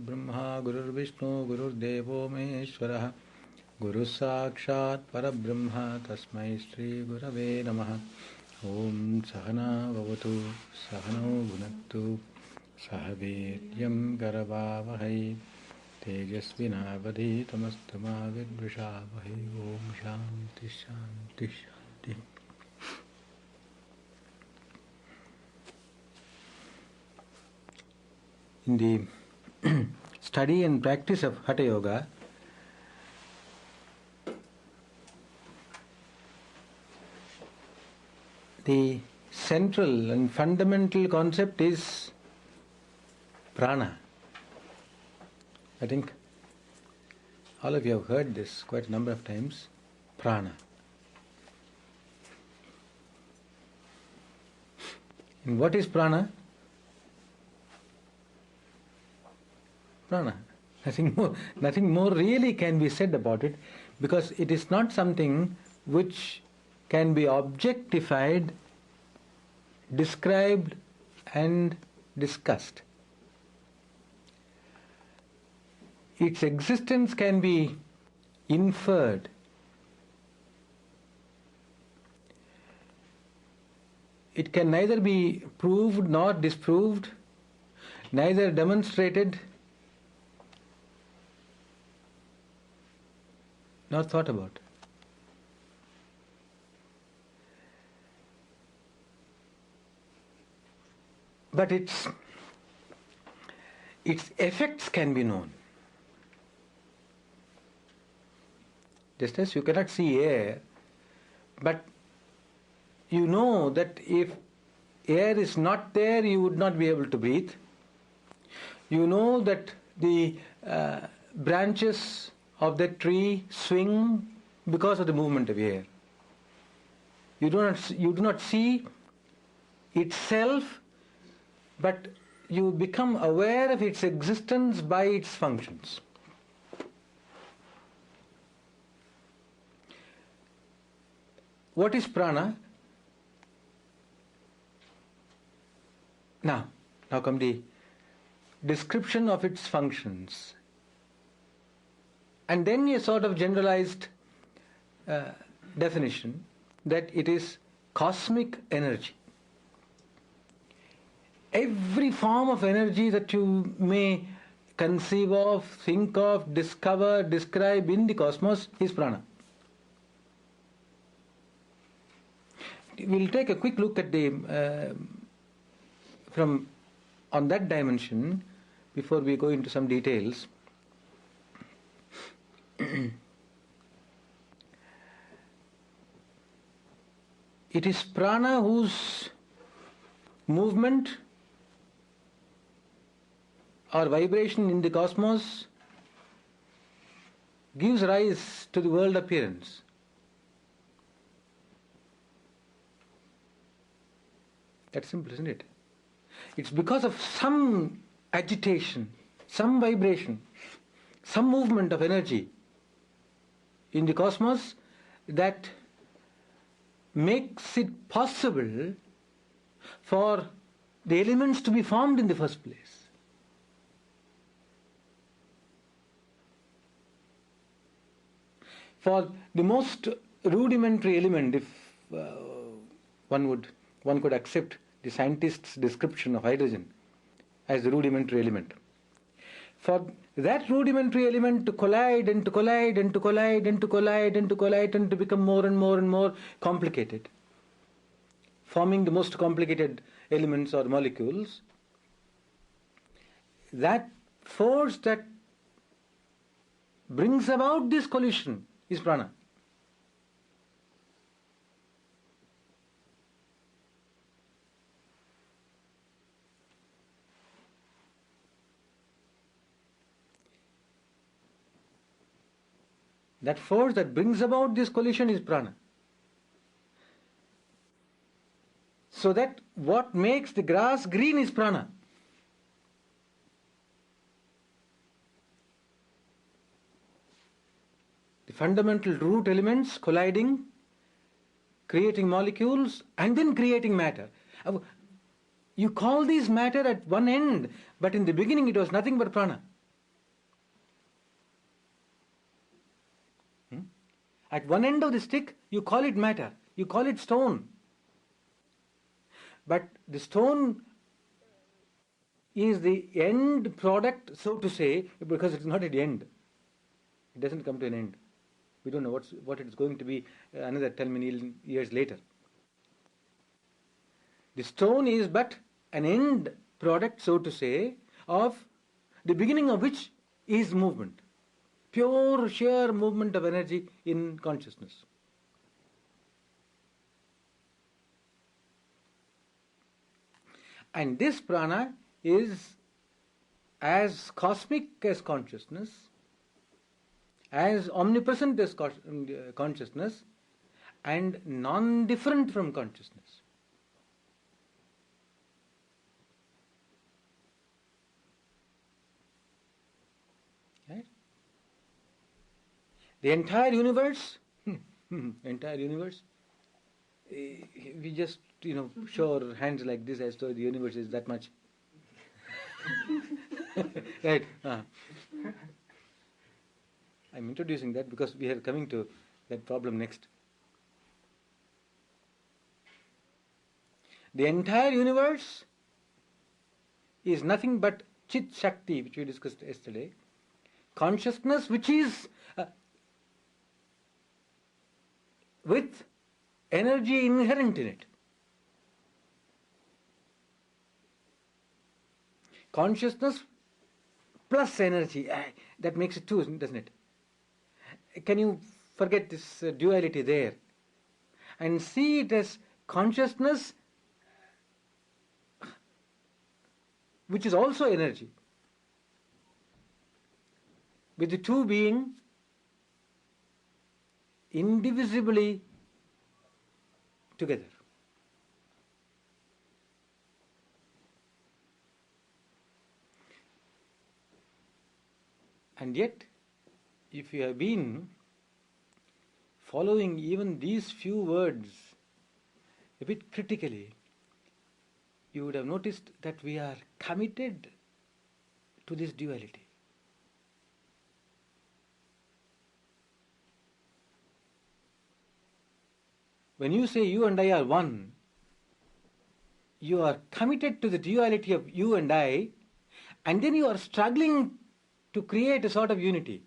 Brahma Gurur Vishnu Gurur Devo Maheshwara Guru Sakshat Parabrahma Tasmai Shri Gurave Namaha. Om Sahana Bhavatu Sahano Bhunaktu Sahaviryam Garavavahai Tejasvinavadhi Tamastama Vidvishavahai. Om Shanti Shanti Shanti. In the study and practice of Hatha Yoga, the central and fundamental concept is Prana. I think all of you have heard this quite a number of times. Prana. And what is Prana? Prana. Nothing more really can be said about it, because it is not something which can be objectified, described and discussed. Its existence can be inferred. It can neither be proved nor disproved, neither demonstrated nor thought about. But its effects can be known. Just as you cannot see air, but you know that if air is not there, you would not be able to breathe. You know that the branches of that tree swing because of the movement of air. You do not see itself, but you become aware of its existence by its functions. What is prana? Now come the description of its functions. And then a sort of generalized definition that it is cosmic energy. Every form of energy that you may conceive of, think of, discover, describe in the cosmos is prana. We'll take a quick look at the on that dimension before we go into some details. It is prana whose movement or vibration in the cosmos gives rise to the world appearance. That's simple, isn't it? It's because of some agitation, some vibration, some movement of energy in the cosmos that makes it possible for the elements to be formed in the first place. For the most rudimentary element, if one could accept the scientist's description of hydrogen as the rudimentary element. For that rudimentary element to collide and to collide and to collide and to collide and to collide and to become more and more and more complicated, forming the most complicated elements or molecules, that force that brings about this collision is prana. That force that brings about this collision is prana. So that what makes the grass green is prana. The fundamental root elements colliding, creating molecules, and then creating matter. You call these matter at one end, but in the beginning it was nothing but prana. At one end of the stick, you call it matter, you call it stone. But the stone is the end product, so to say, because it's not at the end. It doesn't come to an end. We don't know what it's going to be another 10 million years later. The stone is but an end product, so to say, of the beginning of which is movement. Pure, sheer movement of energy in consciousness. And this prana is as cosmic as consciousness, as omnipresent as consciousness, and non-different from consciousness. Right? The entire universe, we just, show our hands like this as though the universe is that much. Right. I'm introducing that because we are coming to that problem next. The entire universe is nothing but Chit Shakti, which we discussed yesterday. Consciousness which is with energy inherent in it. Consciousness plus energy, that makes it two, doesn't it? Can you forget this duality there and see it as consciousness which is also energy, with the two being indivisibly together. And yet, if you have been following even these few words a bit critically, you would have noticed that we are committed to this duality. When you say you and I are one, you are committed to the duality of you and I, and then you are struggling to create a sort of unity.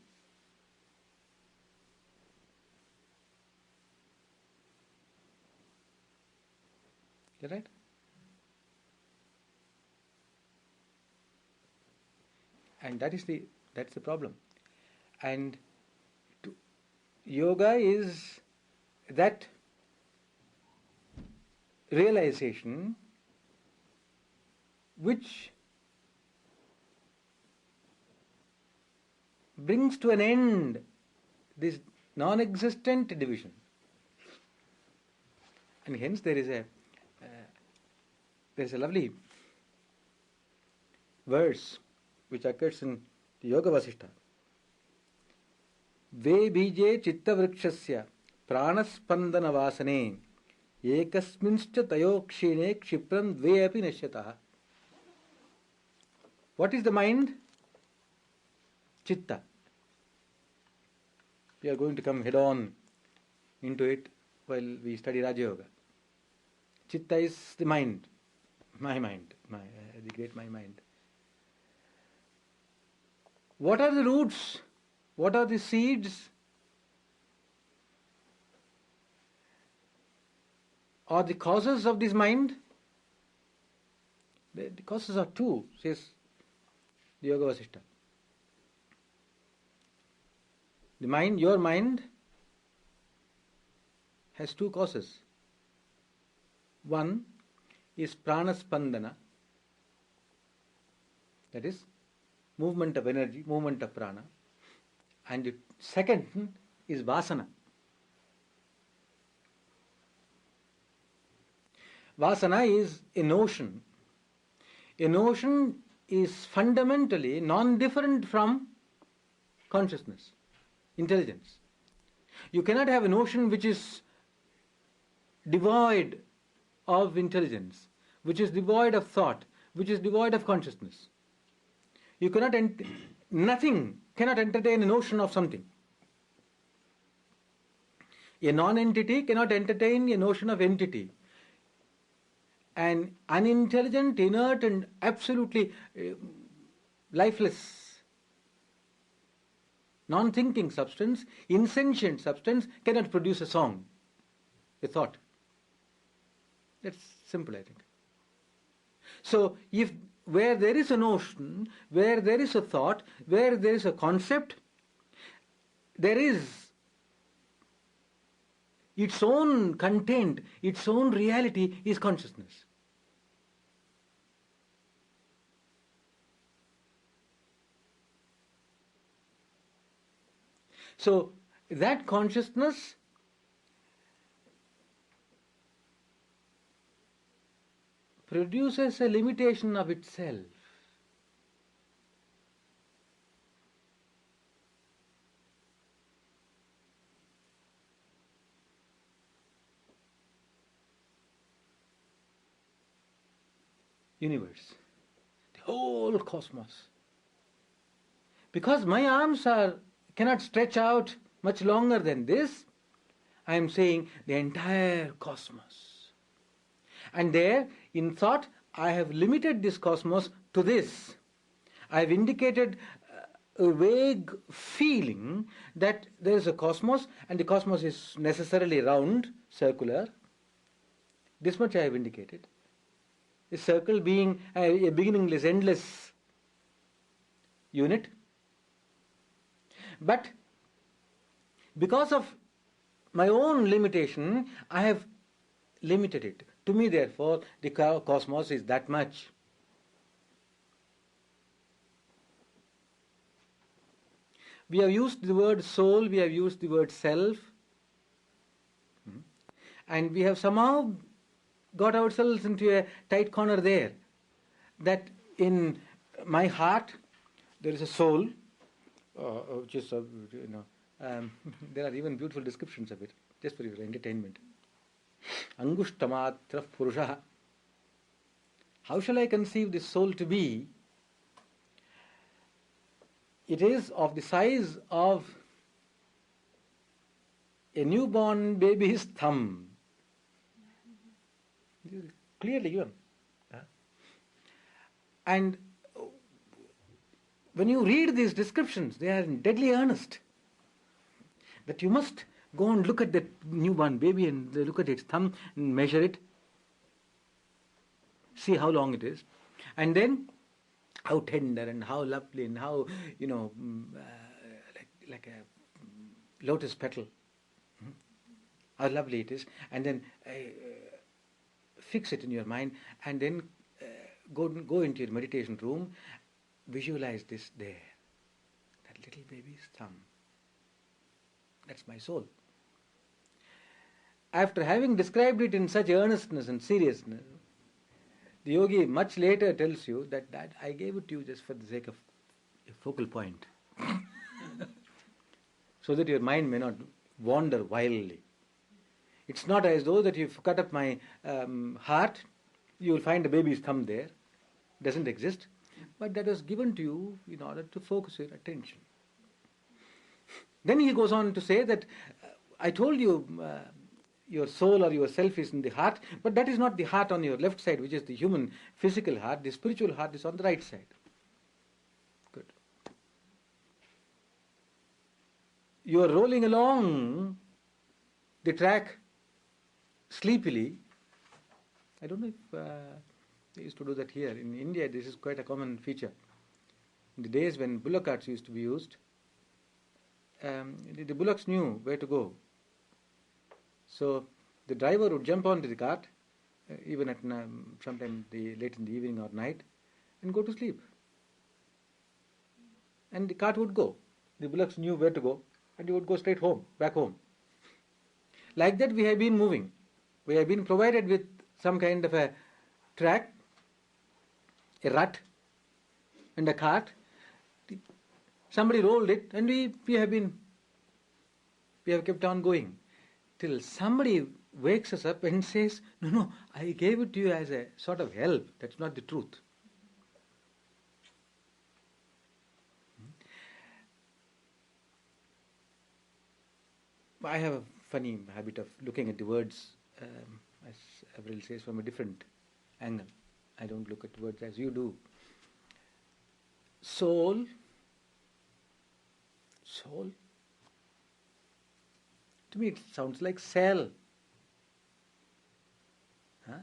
Is that right? And that's the problem. And yoga is that realization which brings to an end this non-existent division. And hence there is a lovely verse which occurs in the Yoga Vasishtha. Ve bije chitta vrikshasya pranaspandana vasane ekasminscha tayokshine kshipram dve api nashyatah. What is the mind? Citta. We are going to come head on into it while we study Raja Yoga. Citta is the mind, my mind, the great my mind. What are the roots? What are the seeds? Or the causes of this mind? The causes are two, says the Yoga Vasishtha. The mind, your mind, has two causes. One is pranaspandana, that is movement of energy, movement of prana. And the second is vasana. Vasana is a notion. A notion is fundamentally non-different from consciousness, intelligence. You cannot have a notion which is devoid of intelligence, which is devoid of thought, which is devoid of consciousness. You cannot, nothing cannot entertain a notion of something. A non-entity cannot entertain a notion of entity. An unintelligent, inert and absolutely lifeless, non-thinking substance, insentient substance cannot produce a song, a thought. That's simple, I think. So, if where there is a notion, where there is a thought, where there is a concept, there is its own content, its own reality is consciousness. So, that consciousness produces a limitation of itself. Universe, the whole cosmos. Because my arms cannot stretch out much longer than this, I am saying the entire cosmos. And there, in thought, I have limited this cosmos to this. I have indicated a vague feeling that there is a cosmos and the cosmos is necessarily round, circular. This much I have indicated. The circle being a beginningless, endless unit. But because of my own limitation, I have limited it. To me, therefore, the cosmos is that much. We have used the word soul, we have used the word self, and we have somehow got ourselves into a tight corner there. That in my heart there is a soul, which is, there are even beautiful descriptions of it, just for your entertainment. Angustamatra purusha. How shall I conceive this soul to be? It is of the size of a newborn baby's thumb. Clearly given. And when you read these descriptions, they are in deadly earnest. That you must go and look at that newborn baby and look at its thumb and measure it. See how long it is. And then how tender and how lovely and how, like a lotus petal. How lovely it is. And then fix it in your mind and then go into your meditation room, visualize this there, that little baby's thumb. That's my soul. After having described it in such earnestness and seriousness, the yogi much later tells you that I gave it to you just for the sake of a focal point, so that your mind may not wander wildly. It's not as though that if you cut up my heart, you will find a baby's thumb there. It doesn't exist. But that was given to you in order to focus your attention. Then he goes on to say that I told you your soul or your self is in the heart, but that is not the heart on your left side, which is the human physical heart. The spiritual heart is on the right side. Good. You are rolling along the track sleepily. I don't know if they used to do that here. In India, this is quite a common feature. In the days when bullock carts used to be used, the bullocks knew where to go. So the driver would jump onto the cart, even at sometime late in the evening or night, and go to sleep. And the cart would go. The bullocks knew where to go, and he would go straight home, back home. Like that we have been moving. We have been provided with some kind of a track, a rut, and a cart. Somebody rolled it, and we have kept on going till somebody wakes us up and says, "No, I gave it to you as a sort of help. That's not the truth." I have a funny habit of looking at the words, as Avril says, from a different angle. I don't look at words as you do. Soul. To me, it sounds like cell. Huh?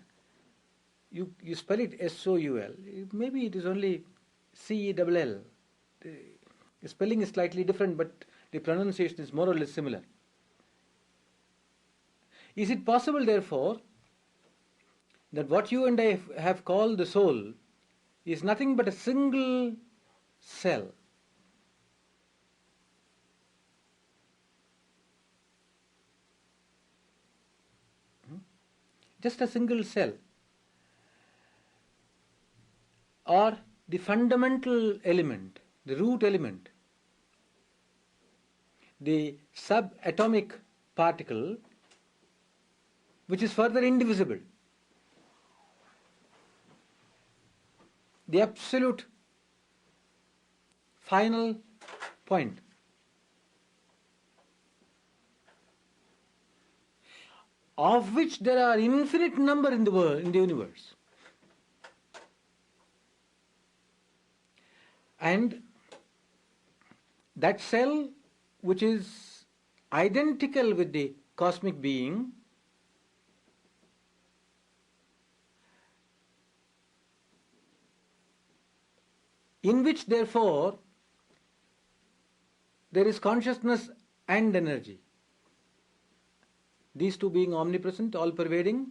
You spell it S-O-U-L. Maybe it is only C-E-L-L. The spelling is slightly different, but the pronunciation is more or less similar. Is it possible, therefore, that what you and I have called the soul is nothing but a single cell? Just a single cell. Or the fundamental element, the root element, the subatomic particle, which is further indivisible. The absolute final point. Of which there are infinite number in the world, in the universe. And that cell, which is identical with the cosmic being, in which therefore there is consciousness and energy. These two being omnipresent, all-pervading,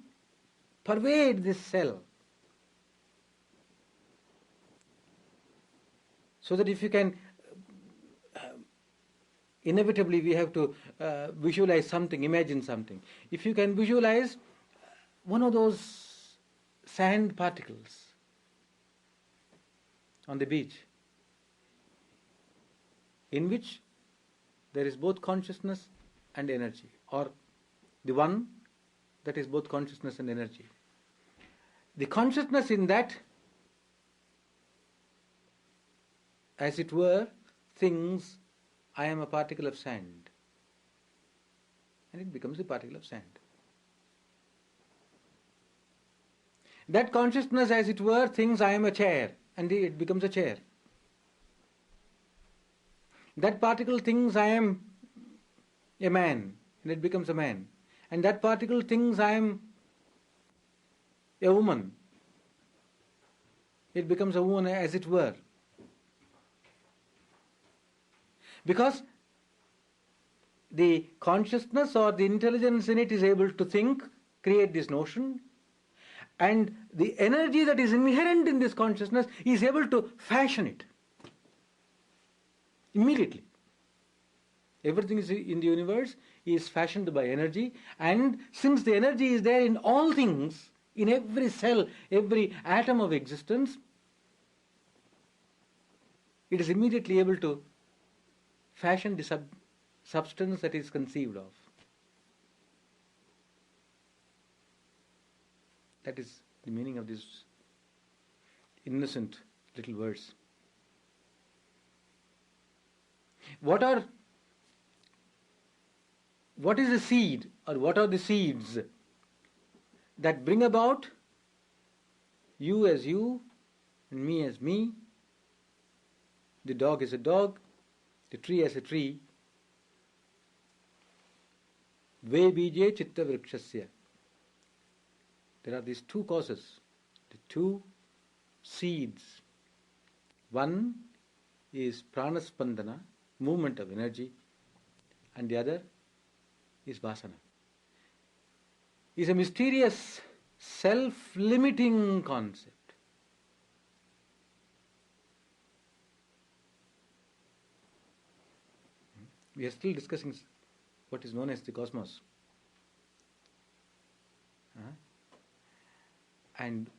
pervade this cell. So that if you can, inevitably we have to visualize something, imagine something. If you can visualize one of those sand particles on the beach, in which there is both consciousness and energy, or the one that is both consciousness and energy. The consciousness in that, as it were, thinks, I am a particle of sand. And it becomes a particle of sand. That consciousness, as it were, thinks, I am a chair. And it becomes a chair. That particle thinks, I am a man. And it becomes a man. And that particle thinks, I am a woman. It becomes a woman, as it were. Because the consciousness or the intelligence in it is able to think, create this notion, and the energy that is inherent in this consciousness is able to fashion it immediately. Everything is in the universe is fashioned by energy, and since the energy is there in all things, in every cell, every atom of existence, it is immediately able to fashion the substance that is conceived of. That is the meaning of these innocent little words. What is the seed, or what are the seeds that bring about you as you and me as me, the dog as a dog, the tree as a tree? Ve bije chitta vrikshasya. There are these two causes, the two seeds. One is prana spandana, movement of energy, and the other is vasana. Is a mysterious, self-limiting concept. We are still discussing what is known as the cosmos. And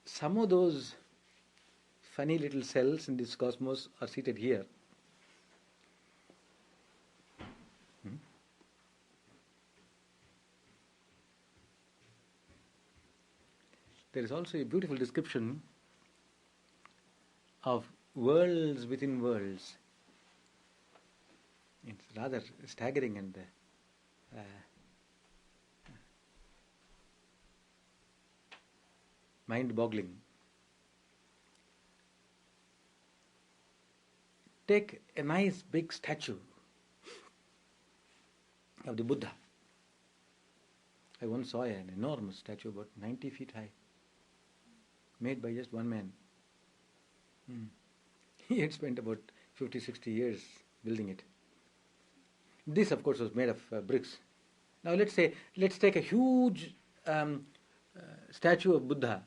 some of those funny little cells in this cosmos are seated here. There is also a beautiful description of worlds within worlds. It's rather staggering and mind-boggling. Take a nice big statue of the Buddha. I once saw an enormous statue about 90 feet high, made by just one man. He had spent about 50, 60 years building it. This, of course, was made of bricks. Now let's take a huge statue of Buddha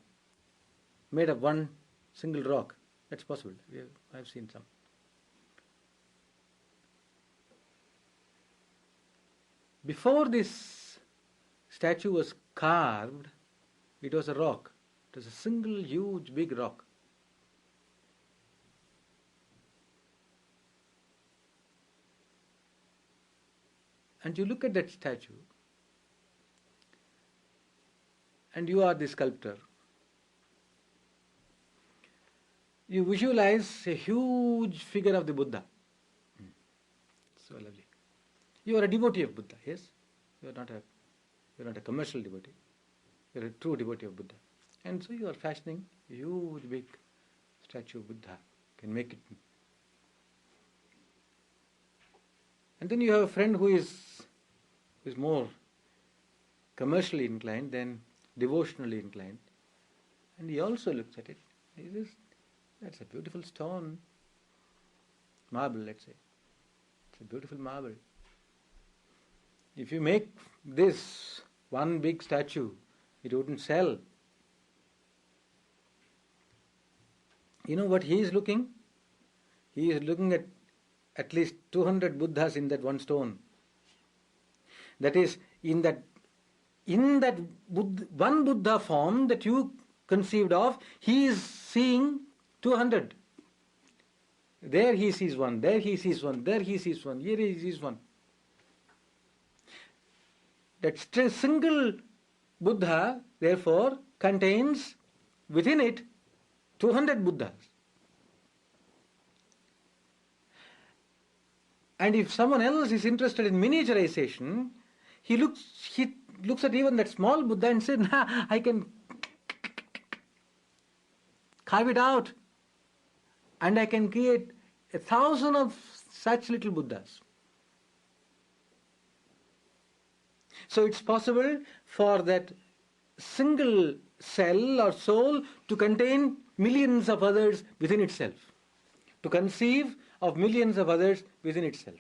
made of one single rock. That's possible. I've seen some. Before this statue was carved, it was a rock. It was a single huge big rock. And you look at that statue, and you are the sculptor. You visualize a huge figure of the Buddha. So lovely. You are a devotee of Buddha, yes? You are not a commercial devotee. You are a true devotee of Buddha. And so you are fashioning a huge big statue of Buddha. You can make it. And then you have a friend who is more commercially inclined than devotionally inclined. And he also looks at it. He says, that's a beautiful stone. Marble, let's say. It's a beautiful marble. If you make this one big statue, it wouldn't sell. You know what he is looking? He is looking at least 200 Buddhas in that one stone. That is, in that one Buddha form that you conceived of, he is seeing 200. There he sees one, there he sees one, there he sees one, here he sees one. That single Buddha, therefore, contains within it 200 Buddhas. And if someone else is interested in miniaturization, he looks at even that small Buddha and says, nah, I can carve it out and I can create 1,000 of such little Buddhas. So it's possible for that single cell or soul to contain millions of others within itself, to conceive of millions of others within itself.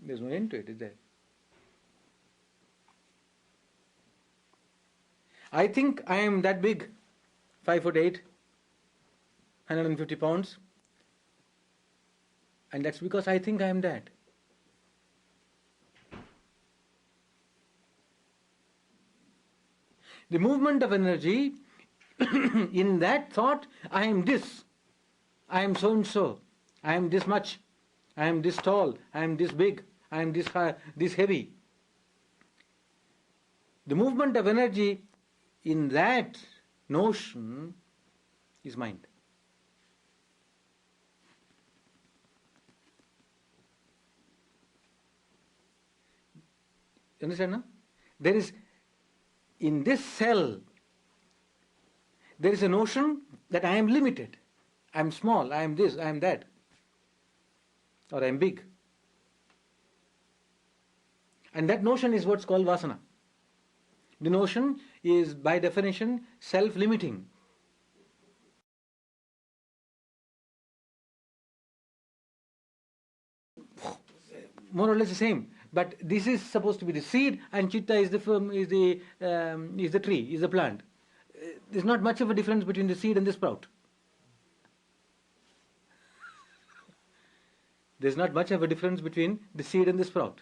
There's no end to it, is there? I think I am that big, 5'8", 150 pounds, and that's because I think I am that. The movement of energy, in that thought, I am this, I am so and so, I am this much, I am this tall, I am this big, I am this high, this heavy. The movement of energy in that notion is mind. You understand, no? There is, in this cell, there is a notion that I am limited. I am small, I am this, I am that. Or I am big. And that notion is what's called vasana. The notion is, by definition, self-limiting. More or less the same. But this is supposed to be the seed, and Citta is the tree, is the plant. There's not much of a difference between the seed and the sprout. There's not much of a difference between the seed and the sprout.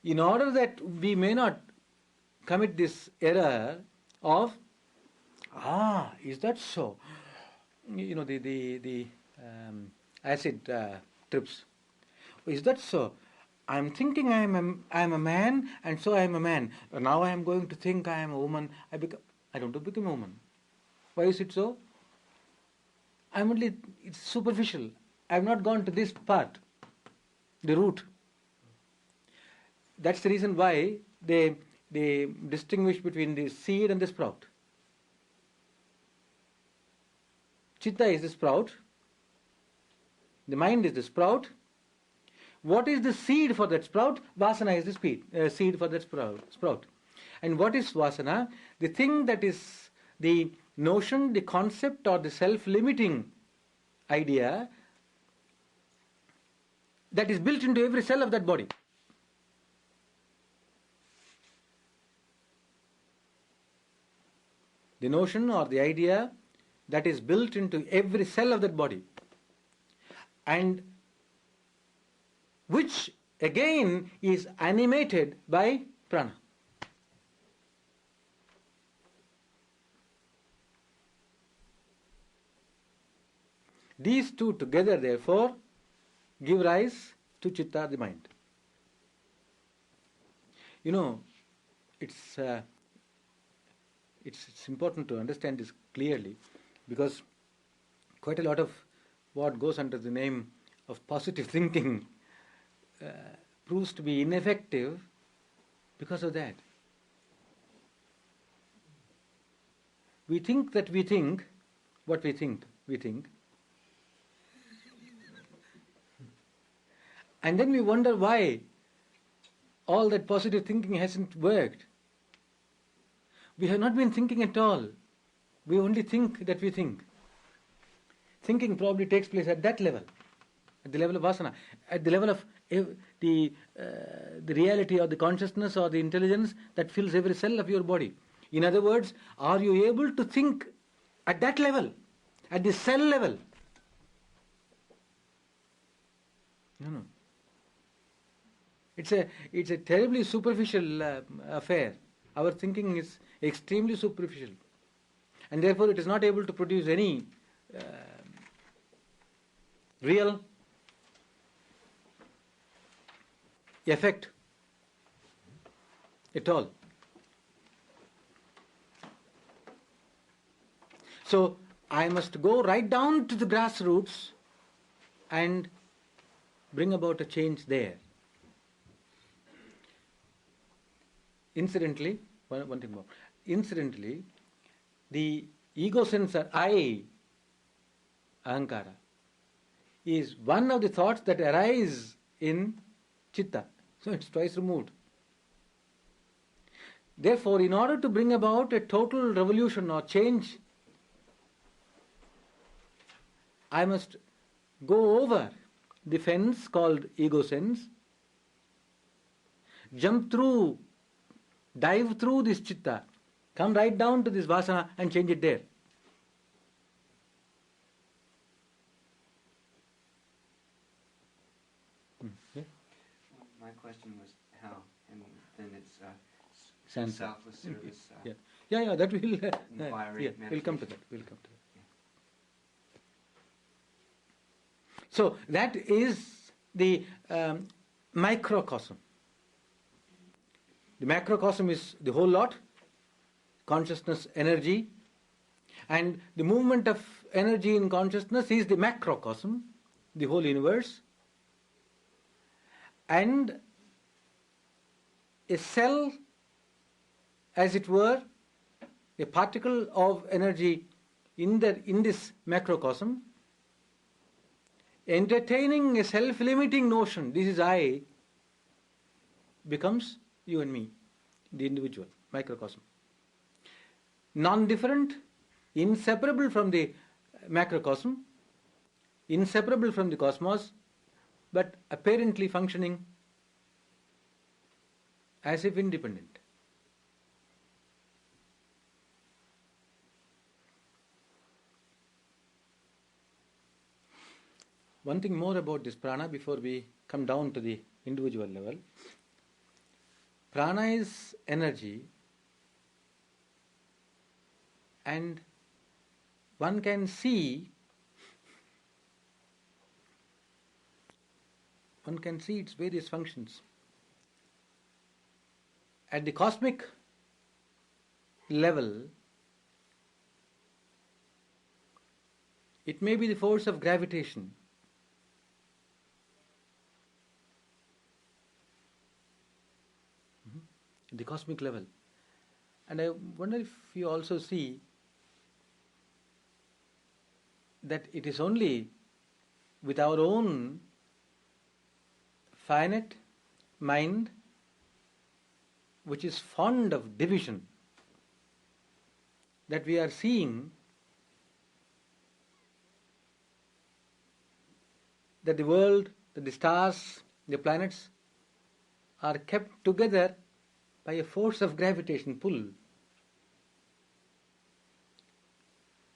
In order that we may not commit this error of, is that so? You know, the acid trips. Is that so? I'm thinking I am a man, and so I am a man. Now I am going to think I am a woman. I don't become a woman. Why is it so? It's superficial. I have not gone to this part, the root. That's the reason why they distinguish between the seed and the sprout. Citta is the sprout. The mind is the sprout. What is the seed for that sprout? Vasana is the seed for that sprout. And what is vasana? The thing that is the notion, the concept, or the self-limiting idea that is built into every cell of that body. The notion or the idea that is built into every cell of that body, and which again is animated by prana. These two together, therefore, give rise to citta, the mind. You know, it's important to understand this clearly, because quite a lot of what goes under the name of positive thinking proves to be ineffective because of that. We think that we think what we think. And then we wonder why all that positive thinking hasn't worked. We have not been thinking at all. We only think that we think. Thinking probably takes place at that level, at the level of vasana, at the level of the reality or the consciousness or the intelligence that fills every cell of your body. In other words, are you able to think at that level, at the cell level? No. It's a terribly superficial affair. Our thinking is extremely superficial, and therefore it is not able to produce any real effect at all. So I must go right down to the grassroots and bring about a change there. Incidentally, one thing more. Incidentally, the ego sensor I, ahankara, is one of the thoughts that arise in citta. So it's twice removed. Therefore, in order to bring about a total revolution or change, I must go over the fence called ego sense, dive through this citta, come right down to this vasana and change it there. Yeah? My question was how, and then it's Sense. selfless service. Yeah, that will Inquiry, we'll come to that. Yeah. So that is the microcosm. The macrocosm is the whole lot, consciousness, energy, and the movement of energy in consciousness is the macrocosm, the whole universe, and a cell, as it were, a particle of energy in this macrocosm, entertaining a self-limiting notion, this is I, becomes you and me, the individual, microcosm. Non-different, inseparable from the macrocosm, inseparable from the cosmos, but apparently functioning as if independent. One thing more about this prana before we come down to the individual level. Prana is energy, and one can see its various functions. At the cosmic level, it may be the force of gravitation. at the cosmic level. And I wonder if you also see that it is only with our own finite mind, which is fond of division, that we are seeing that the world, that the stars, the planets are kept together by a force of gravitation pull.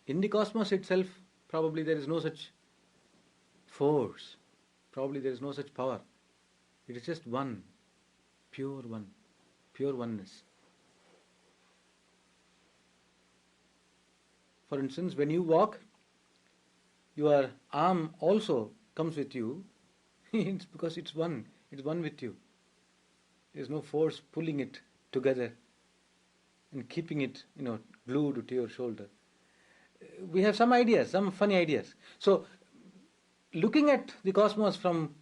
In the cosmos itself, probably there is no such force, probably there is no such power. It is just one, pure oneness. For instance, when you walk, your arm also comes with you. It's because it's one with you. There is no force pulling it together and keeping it, glued to your shoulder. We have some ideas, some funny ideas. So, looking at the cosmos from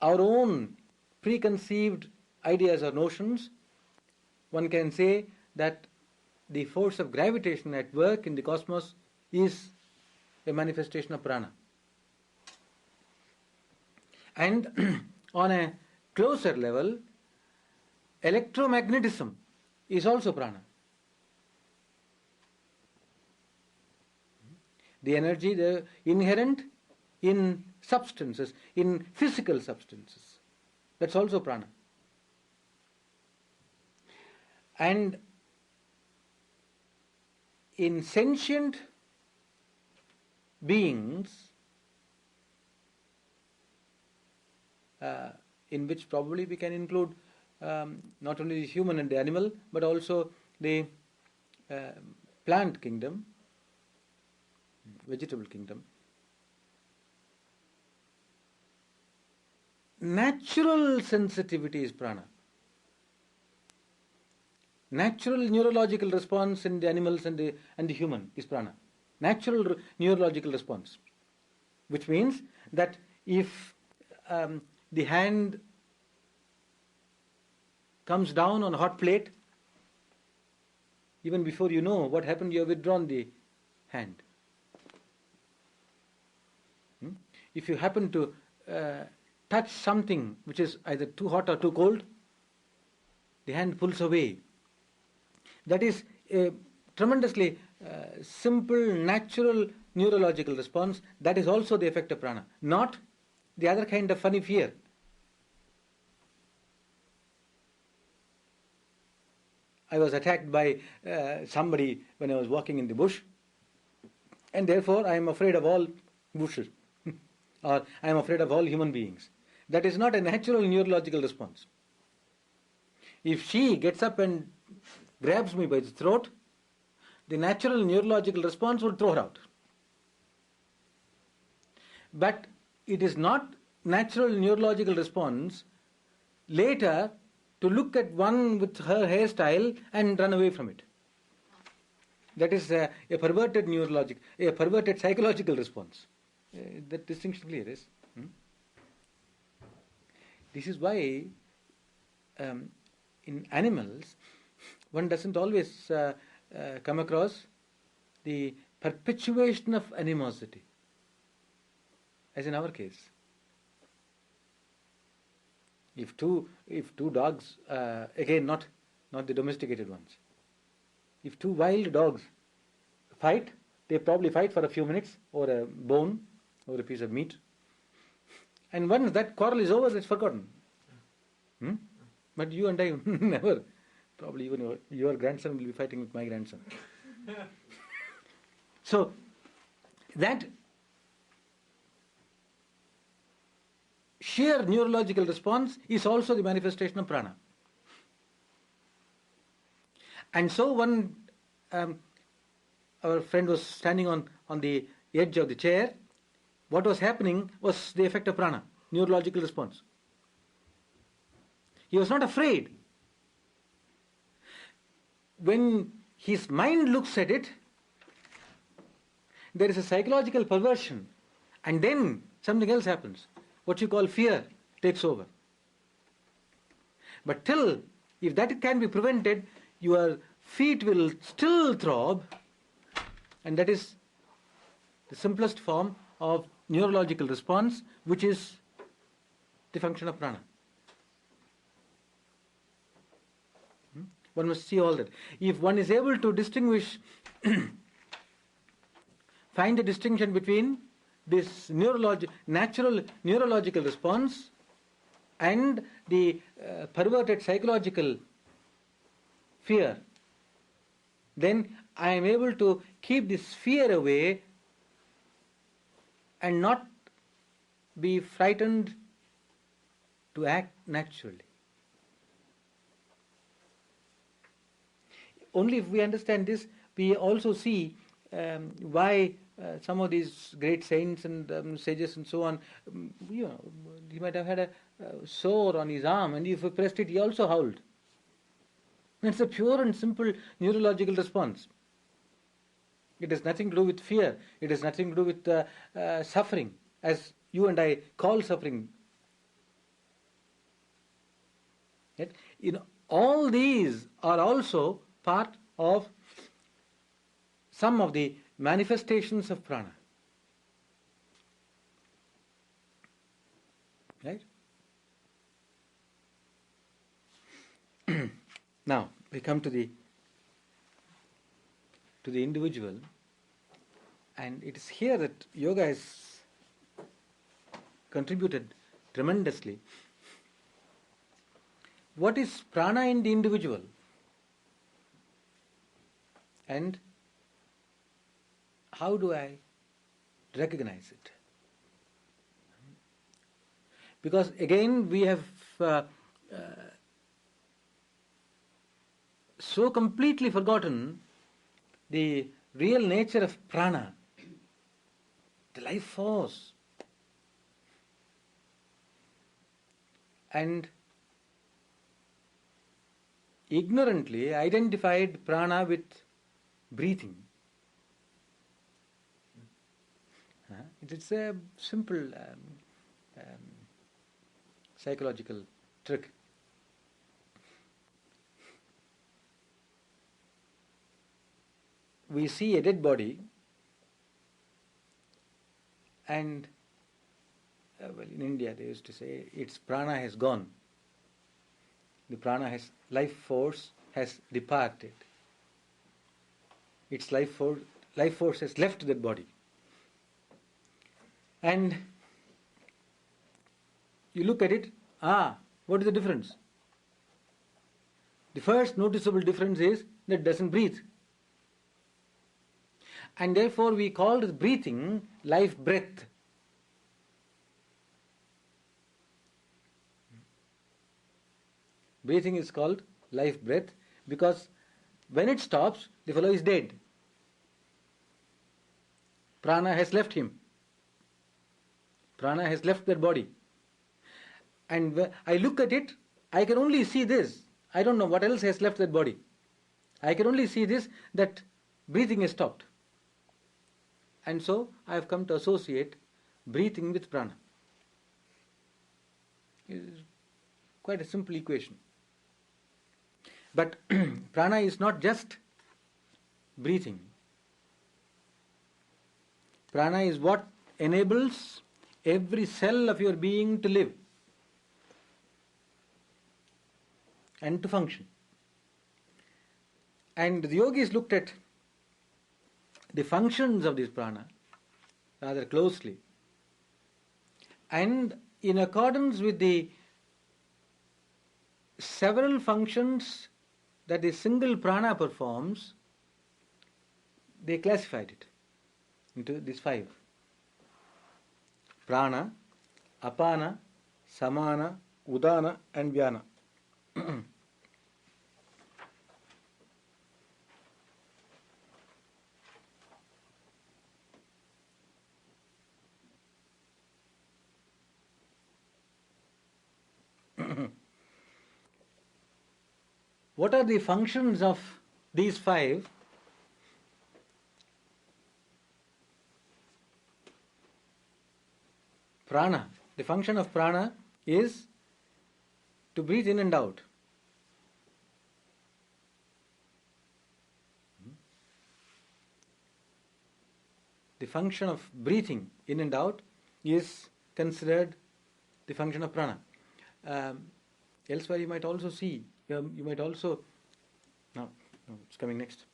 our own preconceived ideas or notions, one can say that the force of gravitation at work in the cosmos is a manifestation of prana. And on a closer level, electromagnetism is also prana. The energy inherent in substances, in physical substances, that's also prana. And in sentient beings, in which probably we can include not only the human and the animal, but also the plant kingdom, vegetable kingdom. Natural sensitivity is prana. Natural neurological response in the animals and the human is prana. Natural neurological response, which means that if the hand comes down on a hot plate, even before you know what happened, you have withdrawn the hand. If you happen to touch something which is either too hot or too cold, the hand pulls away. That is a tremendously simple, natural neurological response. That is also the effect of prana, not the other kind of funny fear. I was attacked by somebody when I was walking in the bush, and therefore I am afraid of all bushes, or I am afraid of all human beings. That is not a natural neurological response. If she gets up and grabs me by the throat, the natural neurological response will throw her out. But it is not natural neurological response later to look at one with her hairstyle and run away from it. That is a perverted a perverted psychological response. That distinction clear is. This is why in animals one doesn't always come across the perpetuation of animosity, as in our case. If two dogs, again not the domesticated ones, if two wild dogs fight, they probably fight for a few minutes over a bone or a piece of meat, and once that quarrel is over, it's forgotten. But you and I never. Probably even your grandson will be fighting with my grandson. So that sheer neurological response is also the manifestation of prana. And so our friend was standing on the edge of the chair. What was happening was the effect of prana, neurological response. He was not afraid. When his mind looks at it, there is a psychological perversion, and then something else happens. What you call fear takes over. But till If that can be prevented, your feet will still throb, and that is the simplest form of neurological response, which is the function of prana. One must see all that. If one is able to distinguish, find the distinction between this natural neurological response and the perverted psychological fear, then I am able to keep this fear away and not be frightened to act naturally. Only if we understand this, we also see why some of these great saints and sages and so on, he might have had a sore on his arm, and if he pressed it, he also howled. It's a pure and simple neurological response. It has nothing to do with fear. It has nothing to do with suffering, as you and I call suffering. Yet, all these are also part of some of the manifestations of prana. Right? Now, we come to the individual, and it is here that yoga has contributed tremendously. What is prana in the individual? And how do I recognize it? Because again, we have so completely forgotten the real nature of prana, the life force. And ignorantly identified prana with breathing. It's a simple psychological trick. We see a dead body, and in India they used to say its prana has gone. The life force has departed. Its life force has left that body. And you look at it, what is the difference? The first noticeable difference is that it doesn't breathe. And therefore we call this breathing life breath. Breathing is called life breath because when it stops, the fellow is dead. Prana has left him. Prana has left that body. And when I look at it, I can only see this. I don't know what else has left that body. I can only see this, that breathing has stopped. And so I have come to associate breathing with prana. It is quite a simple equation. But prana is not just breathing. Prana is what enables every cell of your being to live and to function. And the yogis looked at the functions of this prana rather closely. And in accordance with the several functions that the single prana performs, they classified it into these 5. Prana, apana, samana, udana and vyana. What are the functions of these 5? Prana. The function of prana is to breathe in and out. function of breathing in and out is considered the function of prana. Elsewhere you might also see, you might also, no, it's coming next.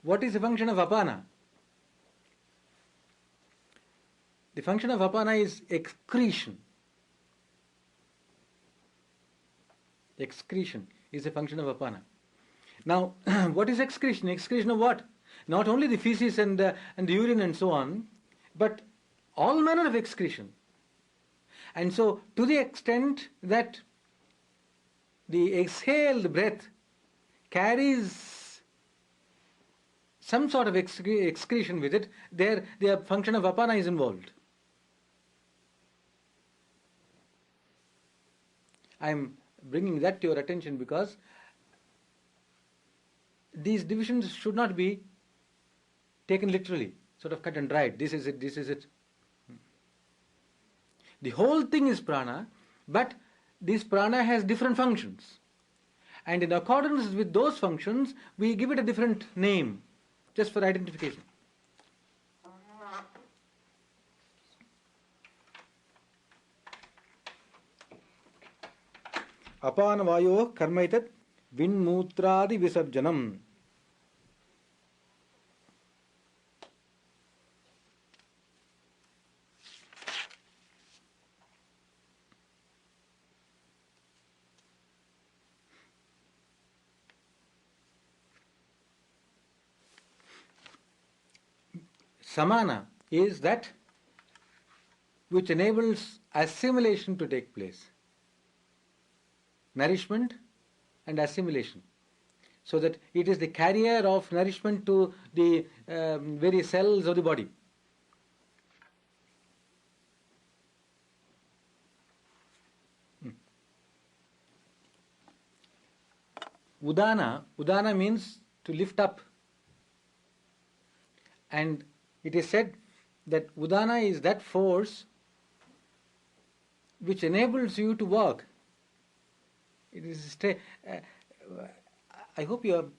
What is the function of apana? The function of apana is excretion. Excretion is a function of apana. Now, what is excretion? Excretion of what? Not only the feces and the urine and so on, but all manner of excretion. And so, to the extent that the exhaled breath carries some sort of excretion with it, there the function of apana is involved. I am bringing that to your attention because these divisions should not be taken literally, sort of cut and dried. This is it, this is it. The whole thing is prana, but this prana has different functions. And in accordance with those functions, we give it a different name, just for identification. Apana vayo karmaitat vinmutradi visarjanam. Samana is that which enables assimilation to take place. Nourishment and assimilation. So that it is the carrier of nourishment to the various cells of the body. Udana means to lift up. And it is said that udana is that force which enables you to walk. It is I hope you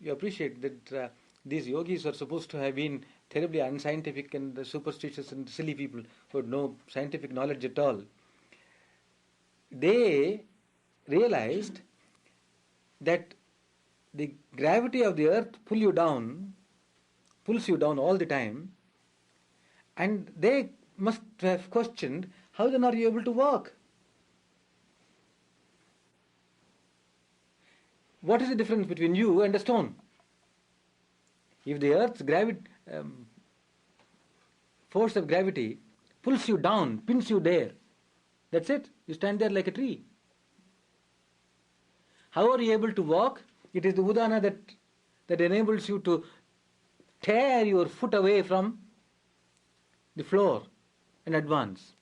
appreciate that these yogis are supposed to have been terribly unscientific and superstitious and silly people who had no scientific knowledge at all. They realized that the gravity of the earth pulls you down all the time, and they must have questioned, how then are you able to walk? What is the difference between you and a stone? If the earth's force of gravity pulls you down, pins you there, that's it. You stand there like a tree. How are you able to walk? It is the udana that enables you to tear your foot away from the floor and advance.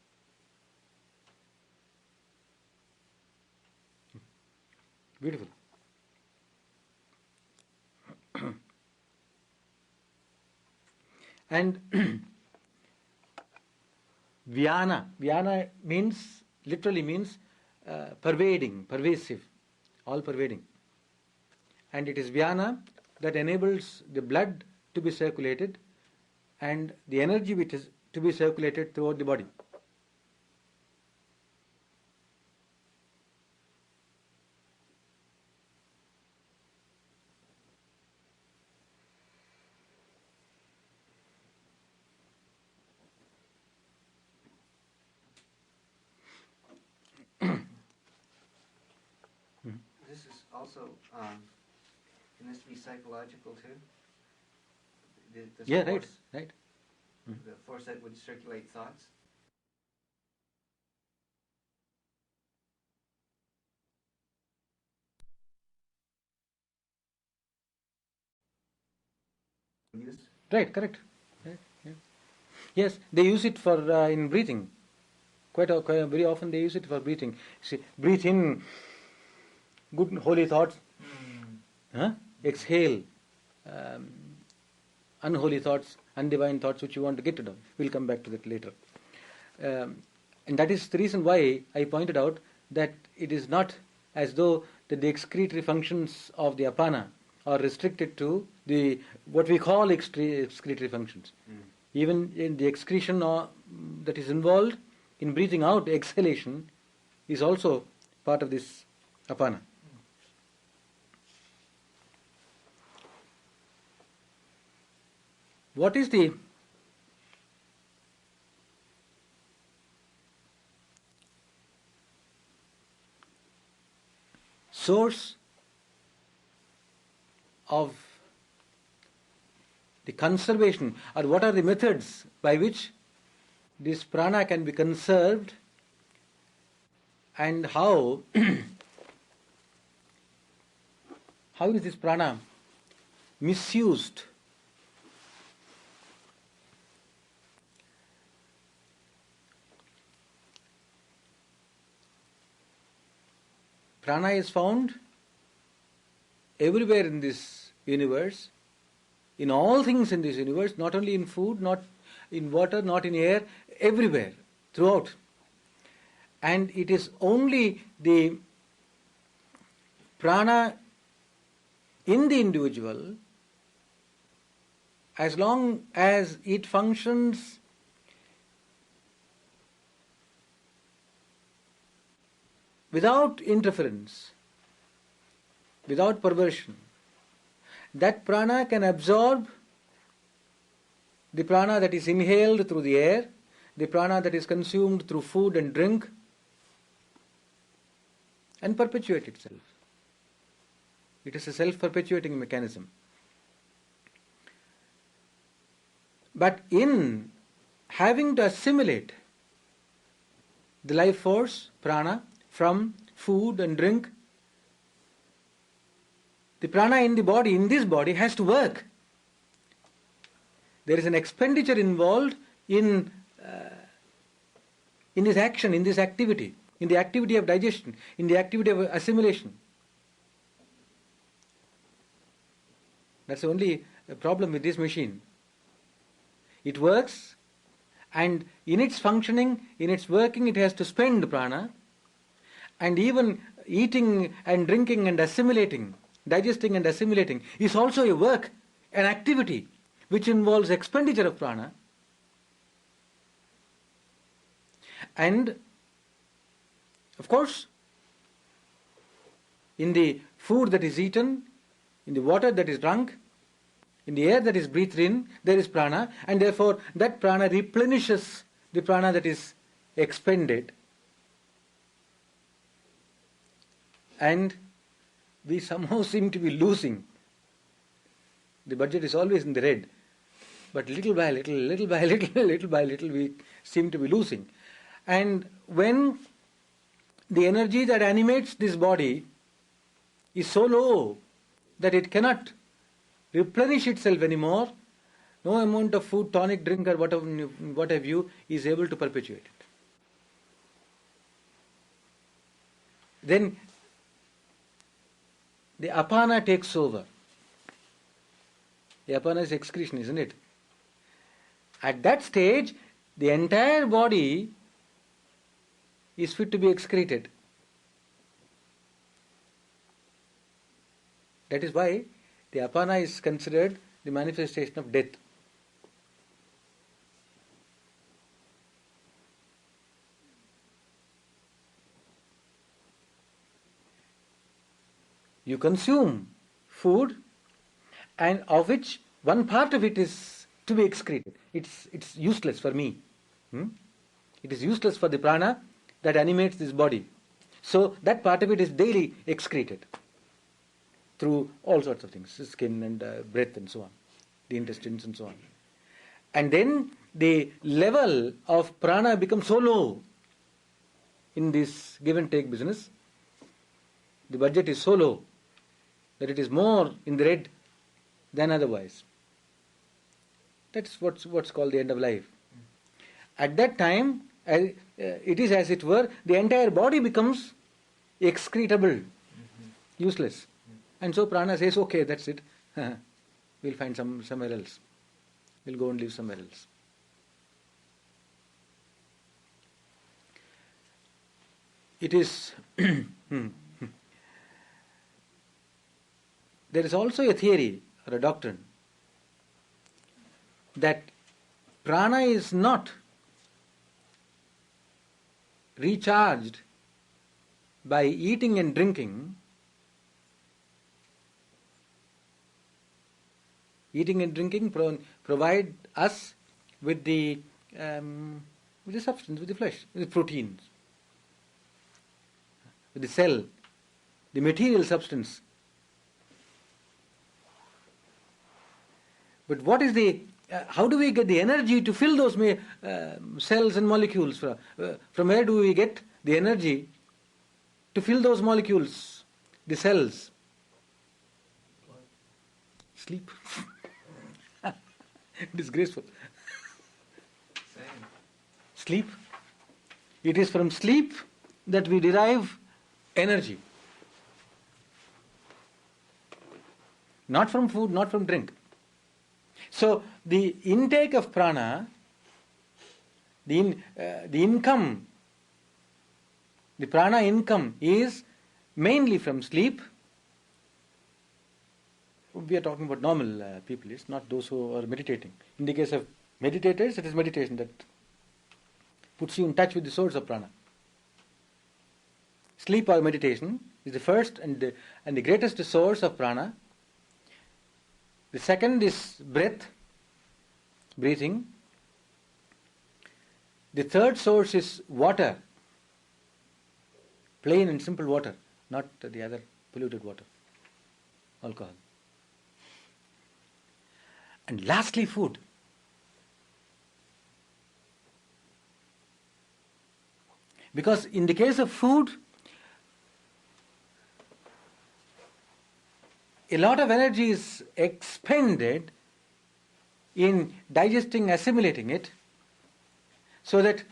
Beautiful. And Vyana literally means pervading, pervasive, all pervading. And it is Vyana that enables the blood to be circulated and the energy which is to be circulated throughout the body. This is also, can this be psychological too? This Yeah, force, right. The force that would circulate thoughts? Right, correct. Right, yeah. Yes, they use it for in breathing. Quite very often they use it for breathing. See, breathe in good holy thoughts. Exhale unholy thoughts, undivine thoughts which you want to get rid of. We'll come back to that later. And that is the reason why I pointed out that it is not as though that the excretory functions of the apana are restricted to the what we call excretory functions. Even in the excretion that is involved in breathing out, exhalation, is also part of this apana. What is the source of the conservation, or what are the methods by which this prana can be conserved, and how how is this prana misused? Prana is found everywhere in this universe, in all things in this universe, not only in food, not in water, not in air, everywhere, throughout. And it is only the prana in the individual, as long as it functions without interference, without perversion, that prana can absorb the prana that is inhaled through the air, the prana that is consumed through food and drink, and perpetuate itself. It is a self-perpetuating mechanism. But in having to assimilate the life force, prana, from food and drink, the prana in the body, in this body, has to work. There is an expenditure involved in this action, in this activity, in the activity of digestion, in the activity of assimilation. That's the only problem with this machine. It works, and in its functioning, in its working, it has to spend prana, and even eating and drinking and assimilating, digesting and assimilating, is also a work, an activity, which involves expenditure of prana. And, of course, in the food that is eaten, in the water that is drunk, in the air that is breathed in, there is prana, and therefore that prana replenishes the prana that is expended. And we somehow seem to be losing. The budget is always in the red, but little by little, little by little, little by little, we seem to be losing. And when the energy that animates this body is so low that it cannot replenish itself anymore, no amount of food, tonic, drink, or what have you, is able to perpetuate it. Then the apana takes over. The apana is excretion, isn't it? At that stage, the entire body is fit to be excreted. That is why the apana is considered the manifestation of death. You consume food, and of which one part of it is to be excreted. It's useless for me. It is useless for the prana that animates this body. So that part of it is daily excreted through all sorts of things, skin and breath and so on, the intestines and so on. And then the level of prana becomes so low in this give and take business. The budget is so low that it is more in the red than otherwise. That's what's called the end of life. At that time, it is as it were, the entire body becomes excretable, useless. And so prana says, okay, that's it. We'll find somewhere else. We'll go and live somewhere else. It is... There is also a theory or a doctrine that prana is not recharged by eating and drinking, provide us with the substance, with the flesh, with the proteins, with the cell, the material substance. But what is the how do we get the energy to fill those cells and molecules? From where do we get the energy to fill those molecules, the cells? Sleep. Disgraceful. Same. Sleep. It is from sleep that we derive energy. Not from food, not from drink. So the intake of prana, the income, the prana income is mainly from sleep. We are talking about normal people, it's not those who are meditating. In the case of meditators, it is meditation that puts you in touch with the source of prana. Sleep or meditation is the first and the greatest source of prana. The second is breathing. The third source is water, plain and simple water, not the other polluted water, alcohol. And lastly, food. Because in the case of food, a lot of energy is expended in digesting, assimilating it, so that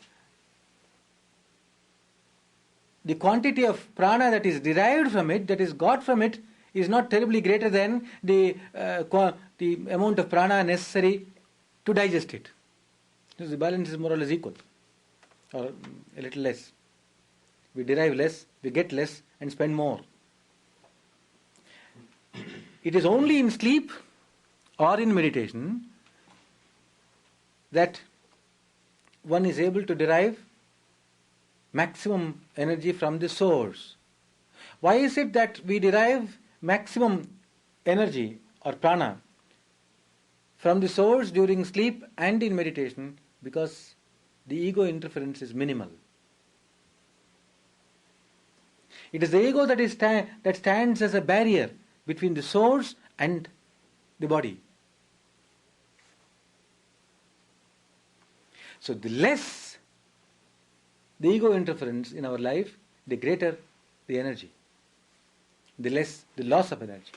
the quantity of prana that is derived from it, that is got from it, is not terribly greater than the amount of prana necessary to digest it. So the balance is more or less equal, or a little less. We derive less, we get less, and spend more. It is only in sleep or in meditation that one is able to derive maximum energy from the source. Why is it that we derive maximum energy or prana from the source during sleep and in meditation? Because the ego interference is minimal. It is the ego that stands as a barrier between the source and the body. So the less the ego interference in our life, the greater the energy, the less the loss of energy.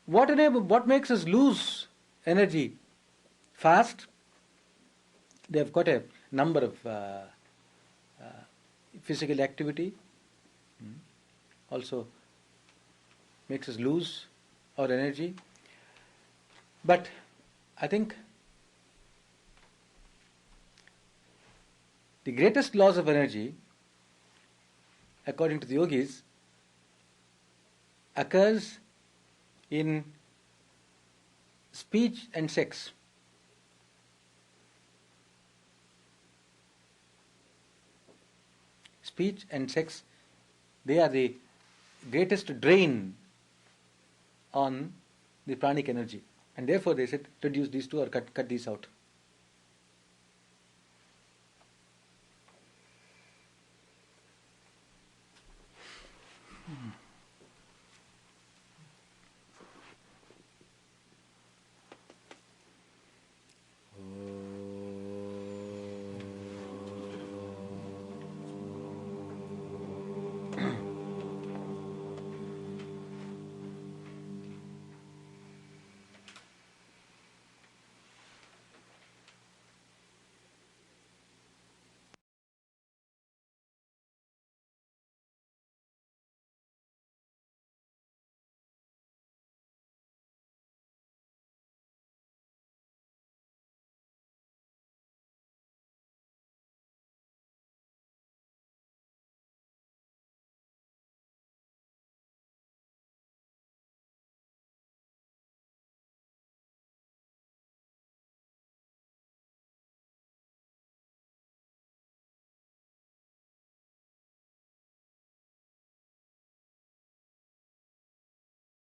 What makes us lose energy fast? They have got a number of physical activity also makes us lose our energy. But I think the greatest loss of energy, according to the yogis, occurs in speech and sex. Speech and sex, they are the greatest drain on the pranic energy. And therefore they said, reduce these two or cut these out.